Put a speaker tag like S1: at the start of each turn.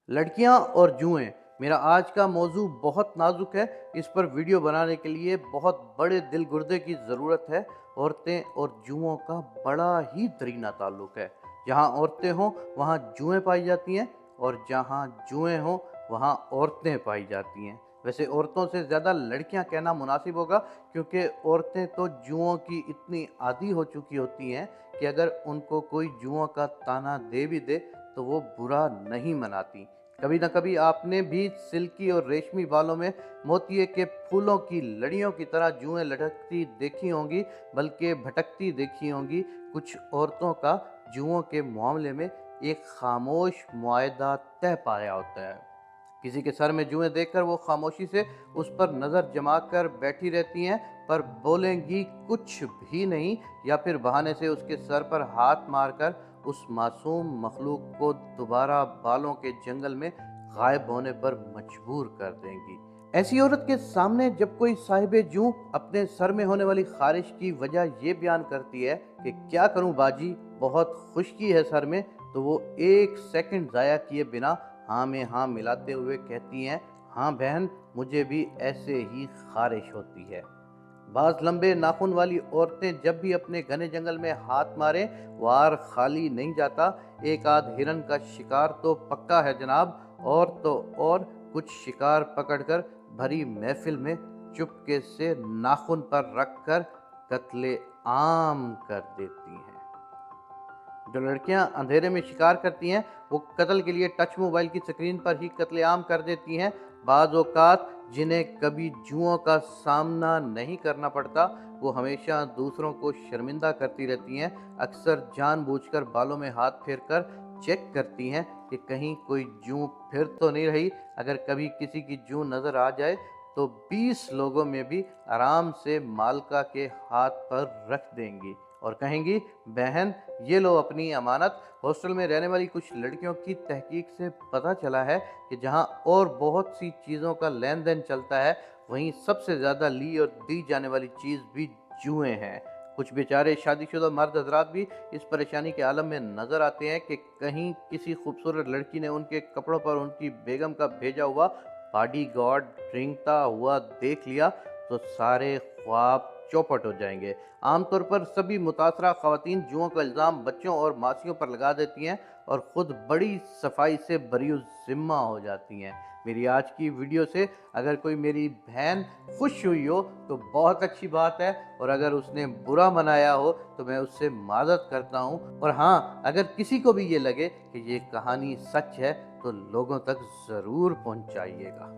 S1: लड़कियां और जुएं, मेरा आज का मौजू बहुत नाजुक है। इस पर वीडियो बनाने के लिए बहुत बड़े दिल गुर्दे की ज़रूरत है। औरतें और जुओं का बड़ा ही दरीना ताल्लुक है। जहां औरतें हों वहां जुएं पाई जाती हैं, और जहां जुएं हों वहां औरतें पाई जाती हैं। वैसे औरतों से ज़्यादा लड़कियां कहना मुनासिब होगा, क्योंकि औरतें तो जुओं की इतनी आदी हो चुकी होती हैं कि अगर उनको कोई जुओं का ताना दे भी दे तो वो बुरा नहीं मनाती। कभी ना कभी आपने भी सिल्की और रेशमी बालों में मोतिये के फूलों की लड़ियों की तरह जुएं लटकती देखी होंगी, बल्कि भटकती देखी होंगी। कुछ औरतों का जुओं के मामले में एक खामोश मुआहदा तय पाया होता है। किसी के सर में जुएं देखकर वो खामोशी से उस पर नज़र जमा कर बैठी रहती हैं, पर बोलेंगी कुछ भी नहीं, या फिर बहाने से उसके सर पर हाथ मारकर उस मासूम मखलूक को दोबारा बालों के जंगल में गायब होने पर मजबूर कर देंगी। ऐसी औरत के सामने जब कोई साहिबे जूं अपने सर में होने वाली खारिश की वजह ये बयान करती है कि क्या करूं बाजी, बहुत खुश्की है सर में, तो वो एक सेकंड ज़ाया किए बिना हाँ में हाँ मिलाते हुए कहती हैं, हाँ बहन, मुझे भी ऐसे ही खारिश होती है। बाज लंबे नाखून वाली औरतें जब भी अपने घने जंगल में हाथ मारे, वार खाली नहीं जाता। एक आध हिरन का शिकार तो पक्का है जनाब, और तो और कुछ शिकार पकड़कर भरी महफिल में चुपके से नाखून पर रखकर कत्ले आम कर देती हैं। जो लड़कियां अंधेरे में शिकार करती हैं वो कत्ल के लिए टच मोबाइल की स्क्रीन पर ही कत्लेआम कर देती हैं। बाज़ औक़ात जिन्हें कभी जुओं का सामना नहीं करना पड़ता, वो हमेशा दूसरों को शर्मिंदा करती रहती हैं। अक्सर जानबूझकर बालों में हाथ फेरकर चेक करती हैं कि कहीं कोई जूं फिर तो नहीं रही। अगर कभी किसी की जूं नज़र आ जाए तो 20 लोगों में भी आराम से मालका के हाथ पर रख देंगी और कहेंगी, बहन ये लो अपनी अमानत। हॉस्टल में रहने वाली कुछ लड़कियों की तहकीक से पता चला है कि जहां और बहुत सी चीज़ों का लेन देन चलता है, वहीं सबसे ज़्यादा ली और दी जाने वाली चीज़ भी जुएं हैं। कुछ बेचारे शादीशुदा मर्द हजरात भी इस परेशानी के आलम में नजर आते हैं कि कहीं किसी खूबसूरत लड़की ने उनके कपड़ों पर उनकी बेगम का भेजा हुआ बॉडी गार्ड रेंगता हुआ देख लिया तो सारे ख्वाब चौपट हो जाएंगे। आमतौर पर सभी मुतासरा खवातीन जुओं का इल्ज़ाम बच्चों और मासियों पर लगा देती हैं और ख़ुद बड़ी सफाई से बरी ज़िम्मा हो जाती हैं। मेरी आज की वीडियो से अगर कोई मेरी बहन खुश हुई हो तो बहुत अच्छी बात है, और अगर उसने बुरा मनाया हो तो मैं उससे माज़रत करता हूँ। और हाँ, अगर किसी को भी ये लगे कि ये कहानी सच है तो लोगों तक ज़रूर पहुँचाइएगा।